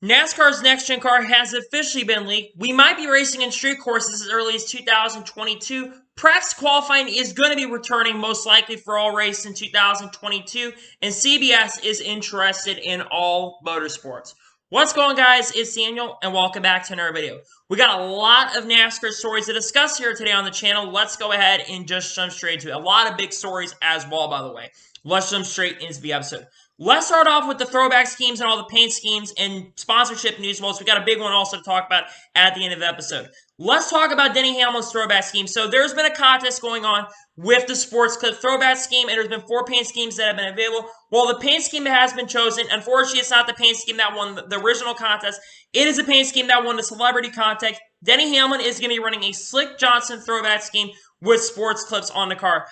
NASCAR's next-gen car has officially been leaked. We might be racing in street courses as early as 2022. Practice qualifying is going to be returning most likely for all races in 2022, and CBS is interested in all motorsports. What's going on, guys? It's Daniel, and welcome back to another video. We got a lot of NASCAR stories to discuss here today on the channel. Let's go ahead and just jump straight into it. A lot of big stories as well, by the way. Let's jump straight into the episode. Let's start off with the throwback schemes and all the paint schemes and sponsorship news. Well, so we got a big one also to talk about at the end of the episode. Let's talk about Denny Hamlin's throwback scheme. So there's been a contest going on with the Sports Clip throwback scheme, and there's been 4 paint schemes that have been available. Well, the paint scheme that has been chosen, unfortunately, it's not the paint scheme that won the original contest. It is a paint scheme that won the celebrity contest. Denny Hamlin is going to be running a Slick Johnson throwback scheme with sports clips on the car.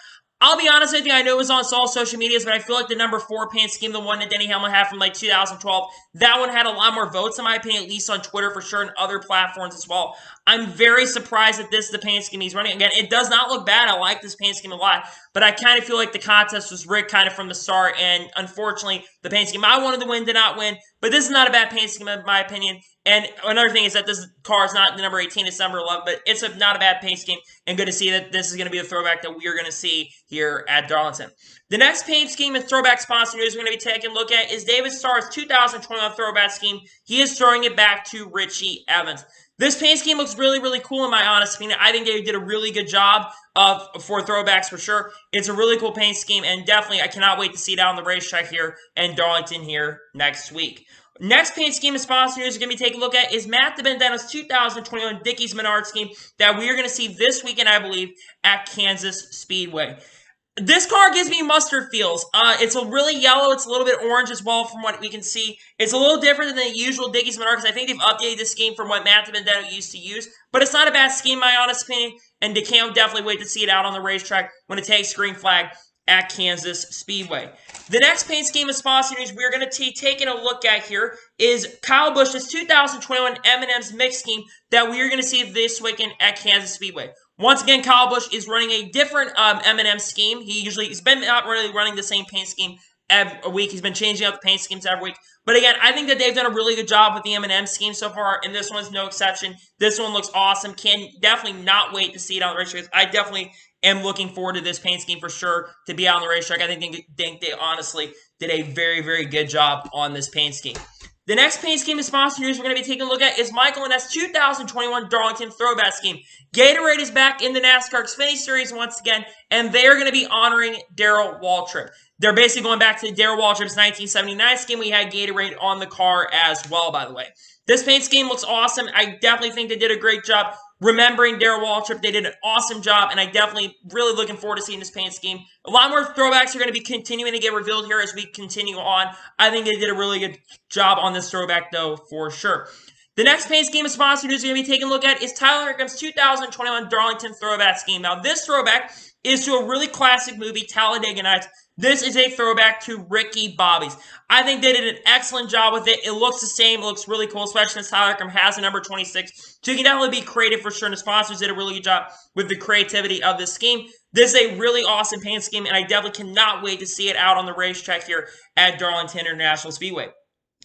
I'll be honest with you, I know it was on all social medias, but I feel like the number 4 paint scheme, the one that Denny Hamlin had from like 2012, that one had a lot more votes, in my opinion, at least on Twitter for sure, and other platforms as well. I'm very surprised that this is the paint scheme he's running. Again, it does not look bad. I like this paint scheme a lot, but I kind of feel like the contest was rigged kind of from the start, and unfortunately, the paint scheme I wanted to win did not win, but this is not a bad paint scheme in my opinion. And another thing is that this car is not the number 18, it's number 11, but it's not a bad paint scheme, and good to see that this is going to be a throwback that we are going to see here at Darlington. The next paint scheme and throwback sponsor news we're going to be taking a look at is David Starr's 2021 throwback scheme. He is throwing it back to Richie Evans. This paint scheme looks really, really cool in my honest opinion. I think they did a really good job for throwbacks for sure. It's a really cool paint scheme, and definitely I cannot wait to see it out on the racetrack here in Darlington here next week. Next paint scheme and sponsor news we're going to be taking a look at is Matt DiBenedetto's 2021 Dickies Menard scheme that we are going to see this weekend, I believe, at Kansas Speedway. This car gives me mustard feels. It's a really yellow. It's a little bit orange as well from what we can see. It's a little different than the usual Dickies Menard because I think they've updated this scheme from what Matt DiBenedetto used to use. But it's not a bad scheme, in my honest opinion. And can't definitely wait to see it out on the racetrack when it takes green flag at Kansas Speedway. The next paint scheme and sponsor news we're going to be taking a look at here is Kyle Busch's 2021 M&M's mix scheme that we are going to see this weekend at Kansas Speedway. Once again, Kyle Busch is running a different M&M scheme. He's been not really running the same paint scheme every week. He's been changing up the paint schemes every week. But again, I think that they've done a really good job with the M&M scheme so far, and this one's no exception. This one looks awesome. Can definitely not wait to see it on the racetrack. I definitely am looking forward to this paint scheme for sure to be out on the racetrack. I think they honestly did a very, very good job on this paint scheme. The next paint scheme and sponsor news we're going to be taking a look at is Michael and S 2021 Darlington throwback scheme. Gatorade is back in the NASCAR Xfinity Series once again, and they are going to be honoring Darrell Waltrip. They're basically going back to Darrell Waltrip's 1979 scheme. We had Gatorade on the car as well, by the way. This paint scheme looks awesome. I definitely think they did a great job remembering Darrell Waltrip. They did an awesome job, and I definitely really looking forward to seeing this paint scheme. A lot more throwbacks are going to be continuing to get revealed here as we continue on. I think they did a really good job on this throwback, though, for sure. The next paint scheme and sponsor news we're going to be taking a look at is Tyler Hickman's 2021 Darlington throwback scheme. Now, this throwback is to a really classic movie, Talladega Nights. This is a throwback to Ricky Bobby's. I think they did an excellent job with it. It looks the same. It looks really cool, especially since Tyler Hickman has a number 26. So you can definitely be creative for sure. And the sponsors did a really good job with the creativity of this scheme. This is a really awesome paint scheme, and I definitely cannot wait to see it out on the racetrack here at Darlington International Speedway.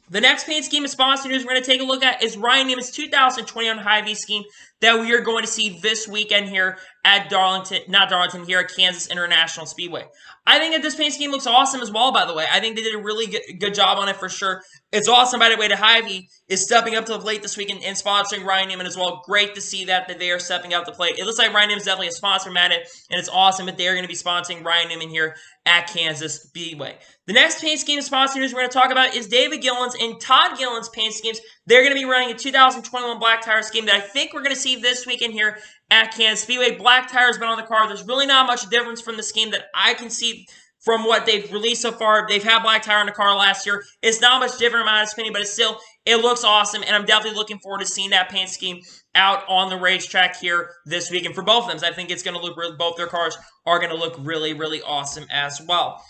The next paint scheme and sponsor news we're going to take a look at is Ryan Newman's 2021 Hy-Vee scheme that we are going to see this weekend here at here at Kansas International Speedway. I think that this paint scheme looks awesome as well, by the way. I think they did a really good job on it for sure. It's awesome, by the way, that Hy-Vee is stepping up to the plate this week and sponsoring Ryan Newman as well. Great to see that they are stepping up to the plate. It looks like Ryan Newman is definitely a sponsor, man, and it's awesome that they are going to be sponsoring Ryan Newman here at Kansas Speedway. The next paint scheme sponsor news we're going to talk about is David Gilliland's and Todd Gilliland's paint schemes. They're going to be running a 2021 black tire scheme that I think we're going to see this weekend here at Kansas Speedway. Black tire has been on the car. There's really not much difference from the scheme that I can see from what they've released so far. They've had black tire on the car last year. It's not much different in my opinion, but it looks awesome, and I'm definitely looking forward to seeing that paint scheme out on the racetrack here this weekend for both of them. I think it's going to look both their cars are going to look really, really awesome as well.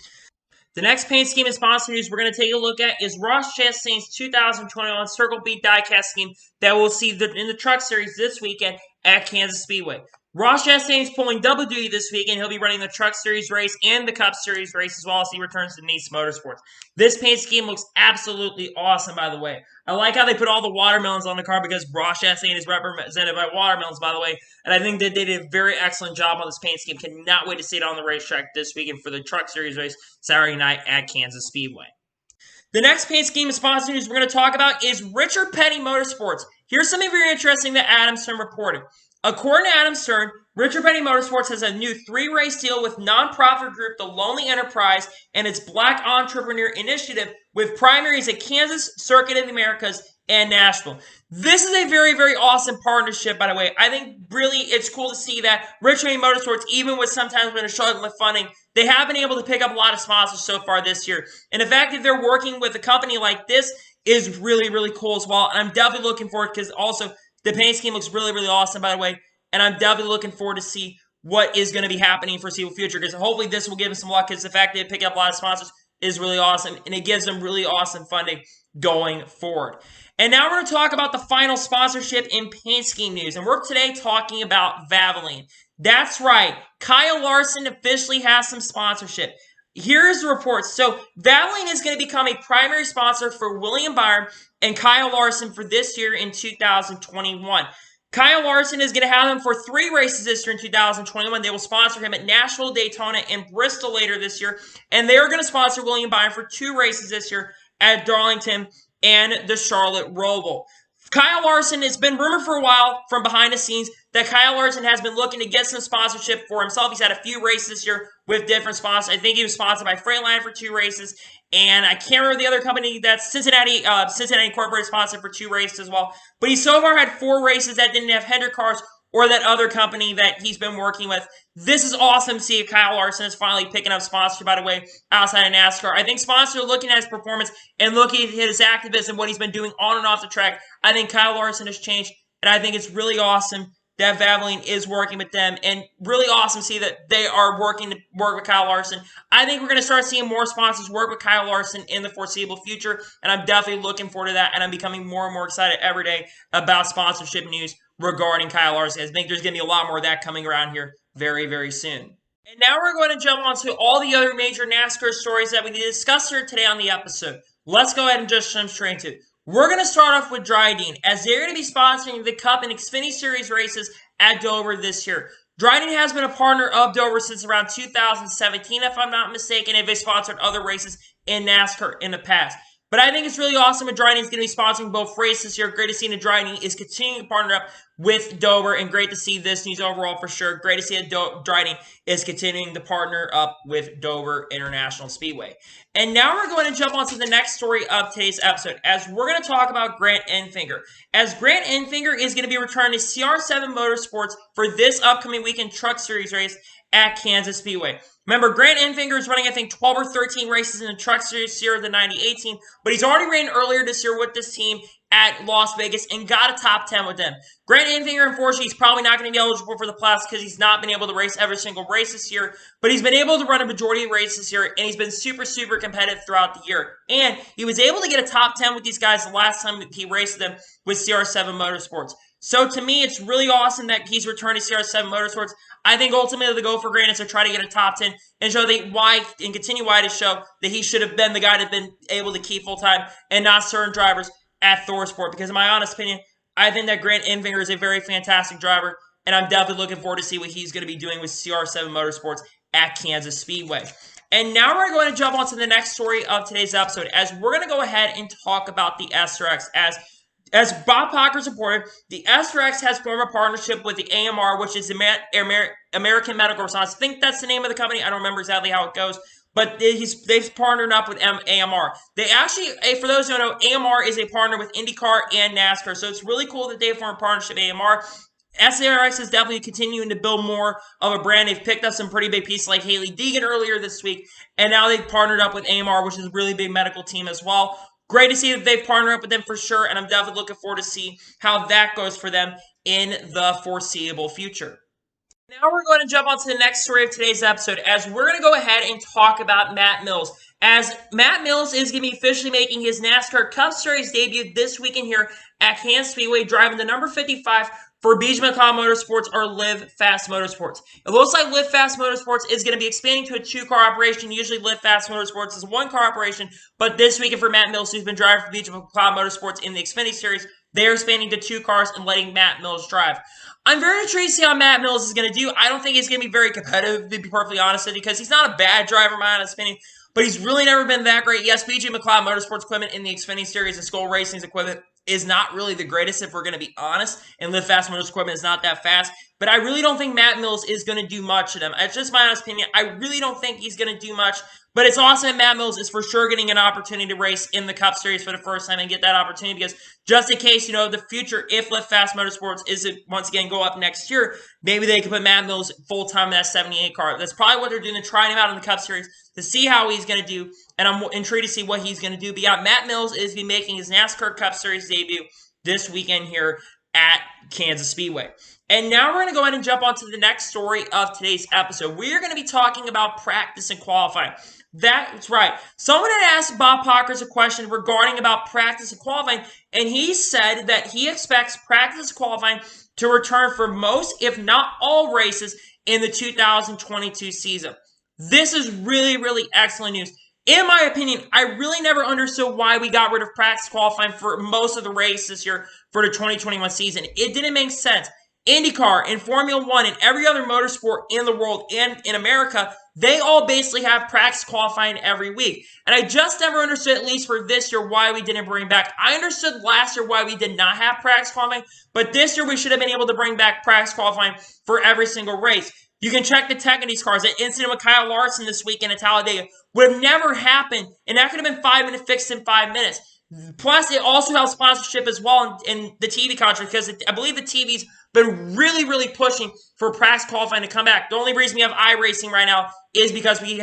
The next paint scheme and sponsor news we're going to take a look at is Ross Chastain's 2021 Circle B diecast scheme that we'll see in the Truck Series this weekend at Kansas Speedway. Ross Chastain's pulling double duty this week, and he'll be running the Truck Series race and the Cup Series race as well as he returns to Nice Motorsports. This paint scheme looks absolutely awesome, by the way. I like how they put all the watermelons on the car because Ross Chastain is represented by watermelons, by the way, and I think that they did a very excellent job on this paint scheme. Cannot wait to see it on the racetrack this weekend for the Truck Series race Saturday night at Kansas Speedway. The next paint scheme and sponsor news we're going to talk about is Richard Petty Motorsports. Here's something very interesting that Adam Stern reported. According to Adam Stern, Richard Petty Motorsports has a new 3-race deal with nonprofit group The Lonely Enterprise and its Black Entrepreneur Initiative with primaries at Kansas, Circuit of the Americas, and Nashville. This is a very, very awesome partnership, by the way. I think really it's cool to see that Richard Petty Motorsports, even with sometimes when they're struggling with funding, they have been able to pick up a lot of sponsors so far this year. And the fact that they're working with a company like this is really, really cool as well. And I'm definitely looking forward because also the paint scheme looks really, really awesome, by the way. And I'm definitely looking forward to see what is going to be happening for foreseeable future because hopefully this will give them some luck because the fact that they pick up a lot of sponsors is really awesome. And it gives them really awesome funding going forward. And now we're going to talk about the final sponsorship in paint scheme news. And we're today talking about Valvoline. That's right. Kyle Larson officially has some sponsorship. Here's the reports. So Valvoline is going to become a primary sponsor for William Byron and Kyle Larson for this year in 2021. Kyle Larson is going to have him for 3 races this year in 2021. They will sponsor him at Nashville, Daytona, and Bristol later this year. And they are going to sponsor William Byron for 2 races this year at Darlington and the Charlotte Roval. Kyle Larson, it's been rumored for a while from behind the scenes that Kyle Larson has been looking to get some sponsorship for himself. He's had a few races this year with different sponsors. I think he was sponsored by Freightliner for 2 races, and I can't remember the other company that's Cincinnati Incorporated sponsored for 2 races as well. But he so far had 4 races that didn't have Hendrick cars or that other company that he's been working with. This is awesome to see if Kyle Larson is finally picking up sponsorship, by the way, outside of NASCAR. I think sponsors are looking at his performance and looking at his activism, what he's been doing on and off the track. I think Kyle Larson has changed, and I think it's really awesome that Valvoline is working with them, and really awesome to see that they are working to work with Kyle Larson. I think we're going to start seeing more sponsors work with Kyle Larson in the foreseeable future, and I'm definitely looking forward to that, and I'm becoming more and more excited every day about sponsorship news regarding Kyle Larson. I think there's going to be a lot more of that coming around here very, very soon. And now we're going to jump on to all the other major NASCAR stories that we discussed here today on the episode. Let's go ahead and just jump straight into it. We're going to start off with Dryden, as they're going to be sponsoring the Cup and Xfinity Series races at Dover this year. Dryden has been a partner of Dover since around 2017, if I'm not mistaken, and they've sponsored other races in NASCAR in the past. But I think it's really awesome that Dryden is going to be sponsoring both races this year. Great to see that Dryden is continuing to partner up with Dover, and great to see this news overall for sure. Great to see that Dryden is continuing to partner up with Dover International Speedway. And now we're going to jump on to the next story of today's episode, as we're going to talk about Grant Infinger. As Grant Infinger is going to be returning to CR7 Motorsports for this upcoming weekend Truck Series race at Kansas Speedway. Remember, Grant Infinger is running, I think, 12 or 13 races in the Truck Series this year of the 90-18 team, but he's already ran earlier this year with this team at Las Vegas and got a top 10 with them. Grant Infinger, unfortunately, he's probably not going to be eligible for the playoffs because he's not been able to race every single race this year, but he's been able to run a majority of races this year, and he's been super, super competitive throughout the year. And he was able to get a top 10 with these guys the last time that he raced them with CR7 Motorsports. So to me, it's really awesome that he's returned to CR7 Motorsports. I think ultimately the goal for Grant is to try to get a top 10 and show that why and continue why to show that he should have been the guy that been able to keep full time and not certain drivers at Thorsport. Because in my honest opinion, I think that Grant Infinger is a very fantastic driver, and I'm definitely looking forward to see what he's going to be doing with CR7 Motorsports at Kansas Speedway. And now we're going to jump on to the next story of today's episode, as we're going to go ahead and talk about the SRX. As Bob Pockrass reported, the SRX has formed a partnership with the AMR, which is the American Medical Response. I think that's the name of the company. I don't remember exactly how it goes, but they've partnered up with AMR. They actually, for those who don't know, AMR is a partner with IndyCar and NASCAR, so it's really cool that they formed a partnership with AMR. SRX is definitely continuing to build more of a brand. They've picked up some pretty big pieces like Haley Deegan earlier this week, and now they've partnered up with AMR, which is a really big medical team as well. Great to see that they've partnered up with them for sure, and I'm definitely looking forward to see how that goes for them in the foreseeable future. Now we're going to jump on to the next story of today's episode, as we're going to go ahead and talk about Matt Mills. As Matt Mills is going to be officially making his NASCAR Cup Series debut this weekend here at Kansas Speedway, driving the number 55 for BG McLeod Motorsports or Live Fast Motorsports. It looks like Live Fast Motorsports is going to be expanding to a two-car operation. Usually Live Fast Motorsports is a one-car operation, but this weekend for Matt Mills, who's been driving for BG McLeod Motorsports in the Xfinity Series, they're expanding to two cars and letting Matt Mills drive. I'm very intrigued to see how Matt Mills is going to do. I don't think he's going to be very competitive, to be perfectly honest with you, because he's not a bad driver, in my honest opinion, but he's really never been that great. Yes, BG McLeod Motorsports equipment in the Xfinity Series and Skull Racing's equipment is not really the greatest, if we're going to be honest, and Live Fast Motorsports equipment is not that fast, but I really don't think Matt Mills is going to do much of them. It's just my honest opinion. I really don't think he's going to do much, but it's awesome that Matt Mills is for sure getting an opportunity to race in the Cup Series for the first time and get that opportunity, because just in case, the future, if Live Fast Motorsports isn't once again go up next year, maybe they could put Matt Mills full-time in that 78 car. That's probably what they're doing, to try him out in the Cup Series to see how he's going to do, and I'm intrigued to see what he's going to do. But yeah, Matt Mills is be making his NASCAR Cup Series debut this weekend here at Kansas Speedway. And now we're going to go ahead and jump on to the next story of today's episode. We are going to be talking about practice and qualifying. That's right. Someone had asked Bob Pockers a question regarding about practice and qualifying, and he said that he expects practice and qualifying to return for most, if not all, races in the 2022 season. This is really, really excellent news. In my opinion, I really never understood why we got rid of practice qualifying for most of the races this year for the 2021 season. It didn't make sense. IndyCar and Formula One and every other motorsport in the world and in America, they all basically have practice qualifying every week. And I just never understood, at least for this year, why we didn't bring back. I understood last year why we did not have practice qualifying, but this year we should have been able to bring back practice qualifying for every single race. You can check the tech in these cars. That incident with Kyle Larson this weekend at Talladega would have never happened, and that could have been 5 minutes fixed in 5 minutes. Plus, it also helps sponsorship as well in the TV contract, because I believe the TV's been really, really pushing for practice qualifying to come back. The only reason we have iRacing right now is because we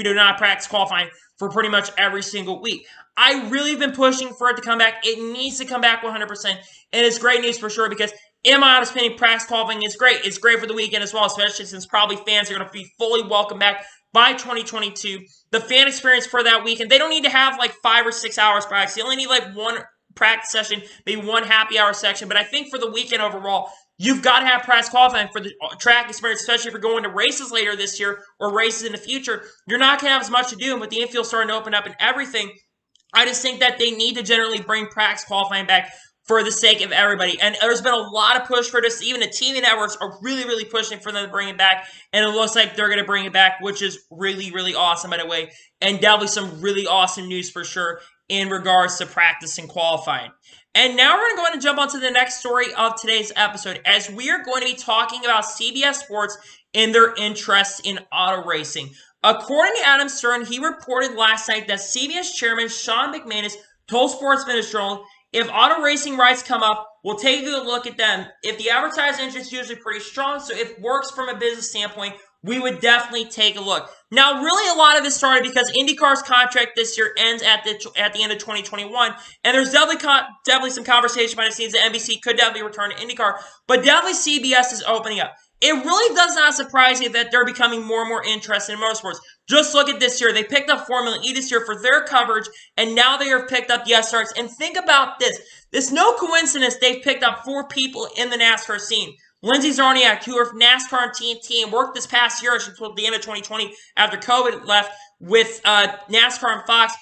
do not practice qualifying for pretty much every single week. I really have been pushing for it to come back. It needs to come back 100%, and it's great news for sure, because in my honest opinion, practice qualifying is great. It's great for the weekend as well, especially since probably fans are going to be fully welcome back by 2022. The fan experience for that weekend, they don't need to have like 5 or 6 hours practice. They only need like one practice session, maybe one happy hour section. But I think for the weekend overall, you've got to have practice qualifying for the track experience, especially if you're going to races later this year or races in the future. You're not going to have as much to do, and with the infield starting to open up and everything, I just think that they need to generally bring practice qualifying back for the sake of everybody. And there's been a lot of push for this. Even the TV networks are really, really pushing for them to bring it back. And it looks like they're going to bring it back, which is really, really awesome, by the way. And definitely some really awesome news for sure in regards to practice and qualifying. And now we're going to go ahead and jump on to the next story of today's episode, as we are going to be talking about CBS Sports and their interest in auto racing. According to Adam Stern, he reported last night that CBS chairman Sean McManus told Sports Business Journal, if auto racing rights come up, we'll take a look at them. If the advertising interest is usually pretty strong, so if it works from a business standpoint, we would definitely take a look. Now, really, a lot of this started because IndyCar's contract this year ends at the end of 2021, and there's definitely some conversation behind the scenes that NBC could definitely return to IndyCar, but definitely CBS is opening up. It really does not surprise you that they're becoming more and more interested in motorsports. Just look at this year. They picked up Formula E this year for their coverage, and now they have picked up the SRX. And think about this. It's no coincidence they've picked up 4 people in the NASCAR scene. Lindsey Zarniak, who worked NASCAR and TNT and worked this past year until the end of 2020 after COVID left with NASCAR and Fox.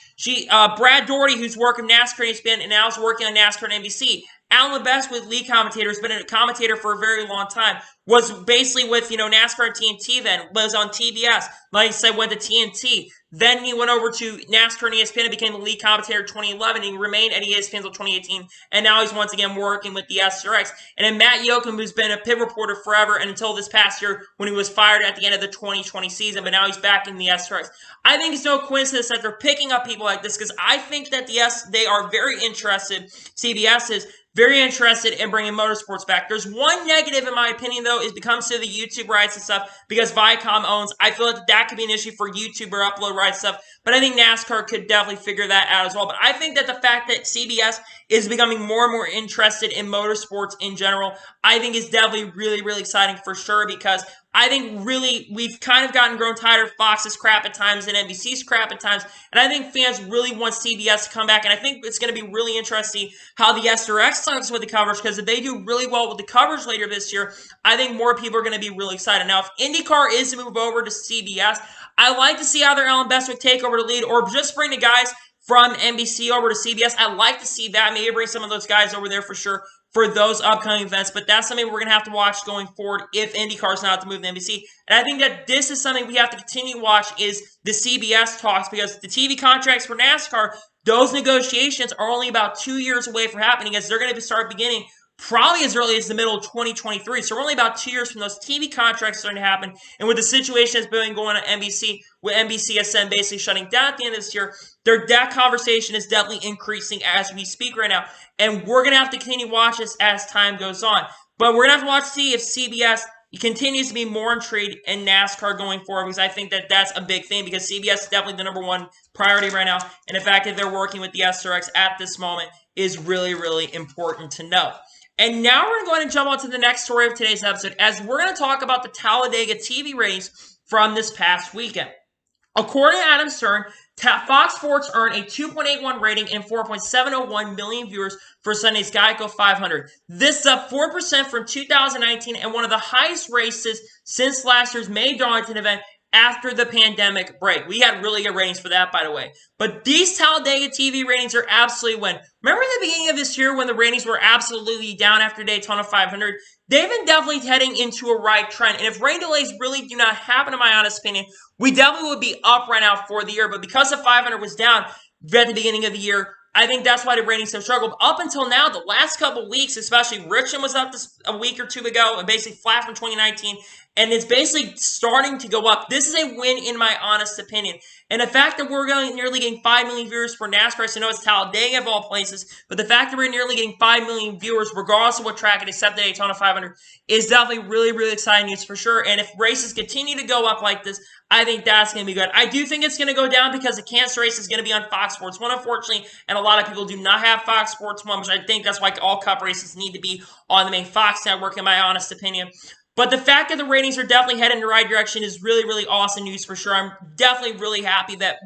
Brad Doherty, who's working NASCAR and ESPN, and now is working on NASCAR and NBC. Alan Lebesque, with lead commentator, has been a commentator for a very long time. Was basically with, NASCAR and TNT then. Was on TBS. Like I said, went to TNT. Then he went over to NASCAR and ESPN and became the lead commentator in 2011. And he remained at ESPN until 2018. And now he's once again working with the SRX. And then Matt Yoakum, who's been a pit reporter forever and until this past year when he was fired at the end of the 2020 season. But now he's back in the SRX. I think it's no coincidence that they're picking up people like this, because I think that they are very interested, CBS is, very interested in bringing motorsports back. There's one negative, in my opinion, though, is it comes to the YouTube rights and stuff, because Viacom owns. I feel like that could be an issue for YouTube or upload rights stuff, but I think NASCAR could definitely figure that out as well. But I think that the fact that CBS is becoming more and more interested in motorsports in general, I think is definitely really, really exciting for sure, because I think really we've kind of grown tired of Fox's crap at times and NBC's crap at times, and I think fans really want CBS to come back, and I think it's going to be really interesting how the SRX looks with the coverage, because if they do really well with the coverage later this year, I think more people are going to be really excited. Now, if IndyCar is to move over to CBS, I like to see either Alan Bestwick take over the lead or just bring the guys from NBC over to CBS. I'd like to see that. Maybe bring some of those guys over there for sure for those upcoming events, but that's something we're going to have to watch going forward if IndyCar is not to move to NBC. And I think that this is something we have to continue to watch is the CBS talks, because the TV contracts for NASCAR, those negotiations are only about 2 years away from happening, as they're going to start beginning probably as early as the middle of 2023. So we're only about 2 years from those TV contracts starting to happen. And with the situation that's been going on at NBC, with NBCSN basically shutting down at the end of this year, that conversation is definitely increasing as we speak right now. And we're going to have to continue to watch this as time goes on. But we're going to have to watch to see if CBS continues to be more intrigued in NASCAR going forward, because I think that that's a big thing, because CBS is definitely the number one priority right now. And the fact that they're working with the SRX at this moment is really, really important to know. And now we're going to go ahead and jump on to the next story of today's episode, as we're going to talk about the Talladega TV ratings from this past weekend. According to Adam Stern, Fox Sports earned a 2.81 rating and 4.701 million viewers for Sunday's Geico 500. This is up 4% from 2019 and one of the highest races since last year's May Darlington event after the pandemic break. We had really good ratings for that, by the way. But these Talladega TV ratings are absolutely win. Remember in the beginning of this year when the ratings were absolutely down after Daytona 500? They've been definitely heading into a right trend. And if rain delays really do not happen, in my honest opinion, we definitely would be up right now for the year. But because the 500 was down at the beginning of the year, I think that's why the ratings have struggled. Up until now, the last couple weeks, especially Richmond was up a week or two ago and basically flat from 2019. And it's basically starting to go up. This is a win in my honest opinion. And the fact that we're nearly getting 5 million viewers for NASCAR, so I know it's Talladega of all places, but the fact that we're nearly getting 5 million viewers, regardless of what track it is, except the Daytona 500, is definitely really, really exciting news for sure. And if races continue to go up like this, I think that's going to be good. I do think it's going to go down because the Kansas race is going to be on Fox Sports 1, unfortunately, and a lot of people do not have Fox Sports 1, which I think that's why all Cup races need to be on the main Fox network, in my honest opinion. But the fact that the ratings are definitely heading in the right direction is really, really awesome news for sure. I'm definitely really happy that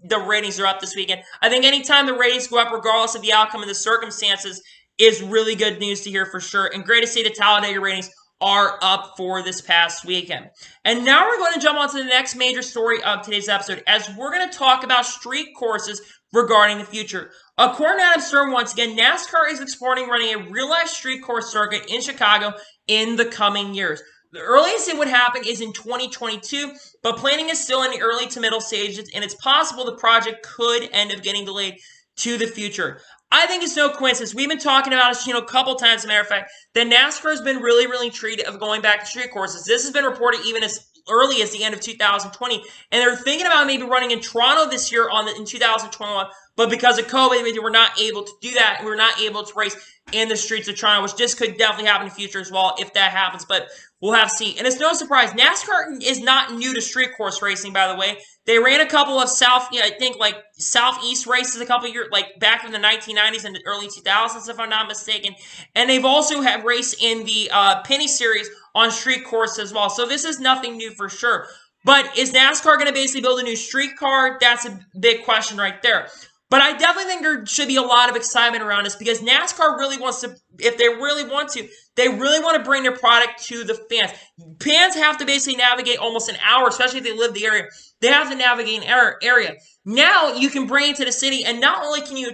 the ratings are up this weekend. I think anytime the ratings go up, regardless of the outcome and the circumstances, is really good news to hear for sure. And great to see the Talladega ratings are up for this past weekend. And now we're going to jump on to the next major story of today's episode, as we're going to talk about street courses regarding the future. According to Adam Stern, once again, NASCAR is exploring running a real-life street course circuit in Chicago in the coming years. The earliest it would happen is in 2022, but planning is still in the early to middle stages, and it's possible the project could end up getting delayed to the future. I think it's no coincidence. We've been talking about it, a couple times, as a matter of fact, that NASCAR has been really, really intrigued of going back to street courses. This has been reported even as early as the end of 2020, and they're thinking about maybe running in Toronto this year in 2021, but because of COVID, they were not able to do that, and we were not able to race in the streets of Toronto, which just could definitely happen in the future as well if that happens, but we'll have to see. And it's no surprise, NASCAR is not new to street course racing, by the way. They ran a couple of Southeast races a couple of years, back in the 1990s and the early 2000s, if I'm not mistaken. And they've also had raced in the Penny Series on street course as well. So this is nothing new for sure. But is NASCAR going to basically build a new street car? That's a big question right there. But I definitely think there should be a lot of excitement around this, because NASCAR really wants to, if they really want to, they really want to bring their product to the fans. Fans have to basically navigate almost an hour, especially if they live the area. They have to navigate an area. Now you can bring it to the city, and not only can you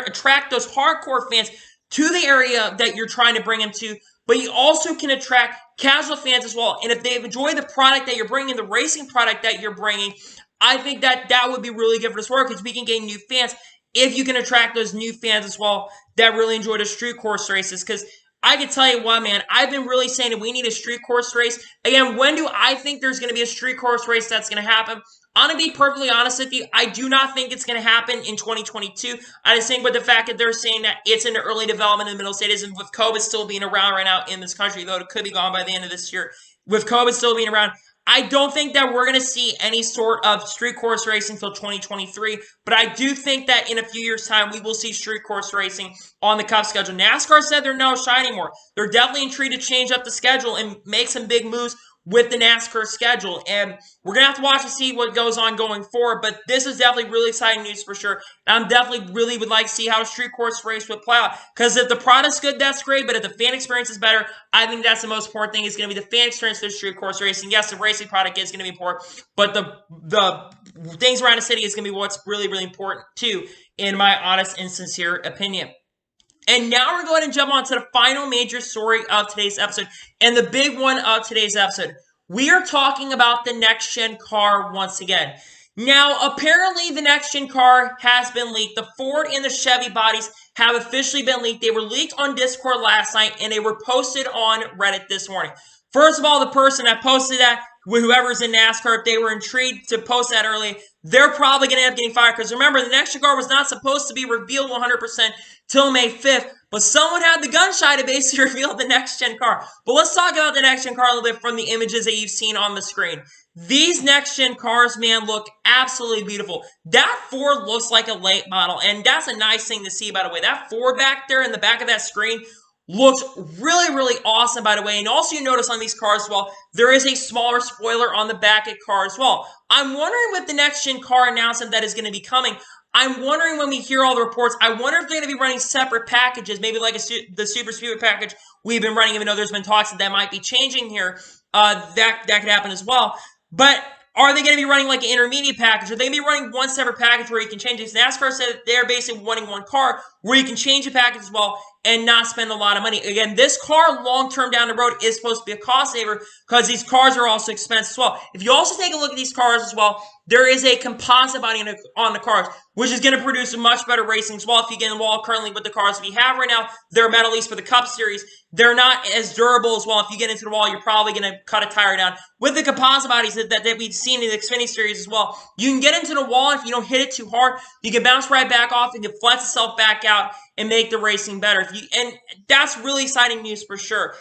attract those hardcore fans to the area that you're trying to bring them to, but you also can attract casual fans as well. And if they enjoy the product that you're bringing, the racing product that you're bringing, I think that would be really good for this work, because we can gain new fans if you can attract those new fans as well that really enjoy the street course races. Because I can tell you what, man, I've been really saying that we need a street course race. Again, when do I think there's going to be a street course race that's going to happen? I'm going to be perfectly honest with you. I do not think it's going to happen in 2022. I just think with the fact that they're saying that it's in the early development in the middle stages, and with COVID still being around right now in this country, though it could be gone by the end of this year, with COVID still being around, I don't think that we're going to see any sort of street course racing until 2023, but I do think that in a few years' time, we will see street course racing on the Cup schedule. NASCAR said they're no shy anymore. They're definitely intrigued to change up the schedule and make some big moves with the NASCAR schedule, and we're going to have to watch and see what goes on going forward, but this is definitely really exciting news for sure. I'm definitely really would like to see how a street course race would play out, because if the product's good, that's great, but if the fan experience is better, I think that's the most important thing, is going to be the fan experience of street course racing. Yes, the racing product is going to be important, but the things around the city is going to be what's really, really important too, in my honest and sincere opinion. And now we're going to jump on to the final major story of today's episode, and the big one of today's episode. We are talking about the next-gen car once again. Now, apparently the next-gen car has been leaked. The Ford and the Chevy bodies have officially been leaked. They were leaked on Discord last night, and they were posted on Reddit this morning. First of all, the person that posted that, whoever's in NASCAR, if they were intrigued to post that early, they're probably going to end up getting fired. Because remember, the next-gen car was not supposed to be revealed 100% till May 5th. But someone had the gun shy to basically reveal the next-gen car. But let's talk about the next-gen car a little bit from the images that you've seen on the screen. These next-gen cars, man, look absolutely beautiful. That Ford looks like a late model, and that's a nice thing to see, by the way. That Ford back there in the back of that screen looks really, really awesome, by the way. And also you notice on these cars as well, there is a smaller spoiler on the back of the car as well. I'm wondering with the next-gen car announcement that is going to be coming, I'm wondering when we hear all the reports, I wonder if they're going to be running separate packages, maybe like the Super Speedway package we've been running, even though there's been talks that might be changing here. That could happen as well. But are they going to be running like an intermediate package? Are they going to be running one separate package where you can change it? NASCAR said that they're basically wanting one car where you can change the package as well and not spend a lot of money. Again, this car long-term down the road is supposed to be a cost saver because these cars are also expensive as well. If you also take a look at these cars as well, there is a composite body on the cars, which is going to produce a much better racing as well. If you get in the wall currently with the cars we have right now, they're metal, at least for the Cup Series. They're not as durable as well. If you get into the wall, you're probably going to cut a tire down. With the composite bodies that we've seen in the Xfinity Series as well, you can get into the wall, and if you don't hit it too hard, you can bounce right back off and can flex itself back out and make the racing better. And that's really exciting news for sure.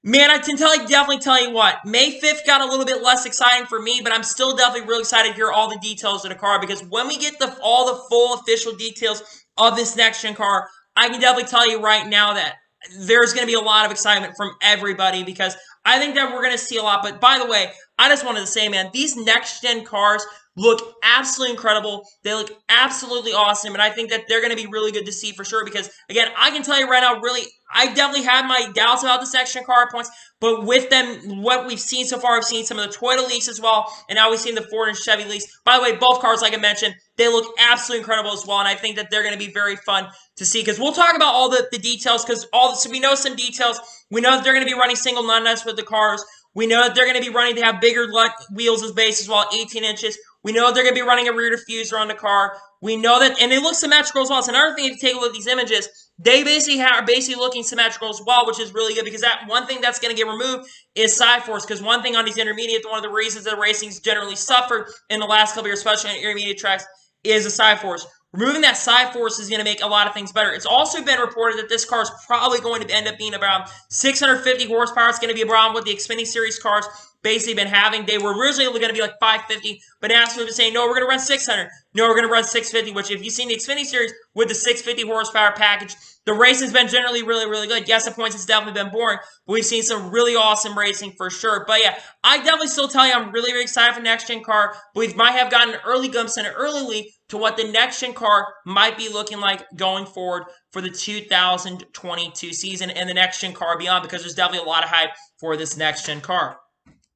Man, I can definitely tell you what, May 5th got a little bit less exciting for me, but I'm still definitely really excited to hear all the details of the car, because when we get all the full official details of this next-gen car, I can definitely tell you right now that there's going to be a lot of excitement from everybody, because I think that we're going to see a lot. But by the way, I just wanted to say, man, these next-gen cars look absolutely incredible. They look absolutely awesome, and I think that they're going to be really good to see for sure, because, again, I can tell you right now, really, I definitely had my doubts about the section car points, but with them, what we've seen so far, we've seen some of the Toyota leaks as well, and now we've seen the Ford and Chevy leaks. By the way, both cars, like I mentioned, they look absolutely incredible as well, and I think that they're going to be very fun to see, because we'll talk about all the details, because so we know some details. We know that they're going to be running single nut-nuts with the cars. We know that they're going to be running to have bigger wheels as base as well, 18 inches. We know they're going to be running a rear diffuser on the car. We know that, and they look symmetrical as well. It's another thing, if you take a look at these images, they are basically looking symmetrical as well, which is really good, because that one thing that's going to get removed is side force, because one thing on these intermediate, one of the reasons that racing's generally suffered in the last couple of years, especially on intermediate tracks, is the side force. Removing that side force is going to make a lot of things better. It's also been reported that this car is probably going to end up being around 650 horsepower. It's going to be around what the Xfinity Series cars basically been having. They were originally going to be like 550, but NASCAR was saying, no, we're going to run 600. No, we're going to run 650, which if you've seen the Xfinity Series with the 650 horsepower package, the racing's been generally really, really good. Yes, at points it's definitely been boring, but we've seen some really awesome racing for sure. But yeah, I definitely still tell you I'm really, really excited for the next-gen car, but we might have gotten an early glimpse and an early leak to what the next-gen car might be looking like going forward for the 2022 season and the next-gen car beyond, because there's definitely a lot of hype for this next-gen car.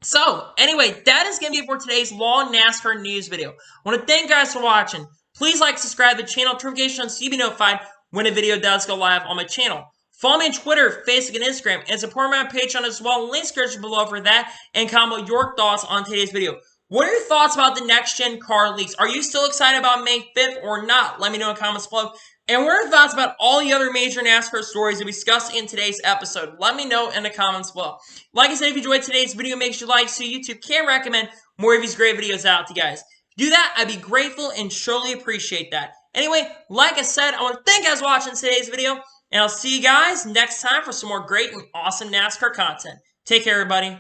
So, anyway, that is going to be it for today's long NASCAR news video. I want to thank you guys for watching. Please like, subscribe to the channel, turn notifications so you be notified when a video does go live on my channel. Follow me on Twitter, Facebook, and Instagram, and support me on Patreon as well. Links description below for that, and comment your thoughts on today's video. What are your thoughts about the next-gen car leaks? Are you still excited about May 5th or not? Let me know in the comments below. And what are your thoughts about all the other major NASCAR stories that we discussed in today's episode? Let me know in the comments below. Like I said, if you enjoyed today's video, make sure you like so YouTube can recommend more of these great videos out to you guys. If you do that, I'd be grateful and surely appreciate that. Anyway, like I said, I want to thank you guys for watching today's video, and I'll see you guys next time for some more great and awesome NASCAR content. Take care, everybody.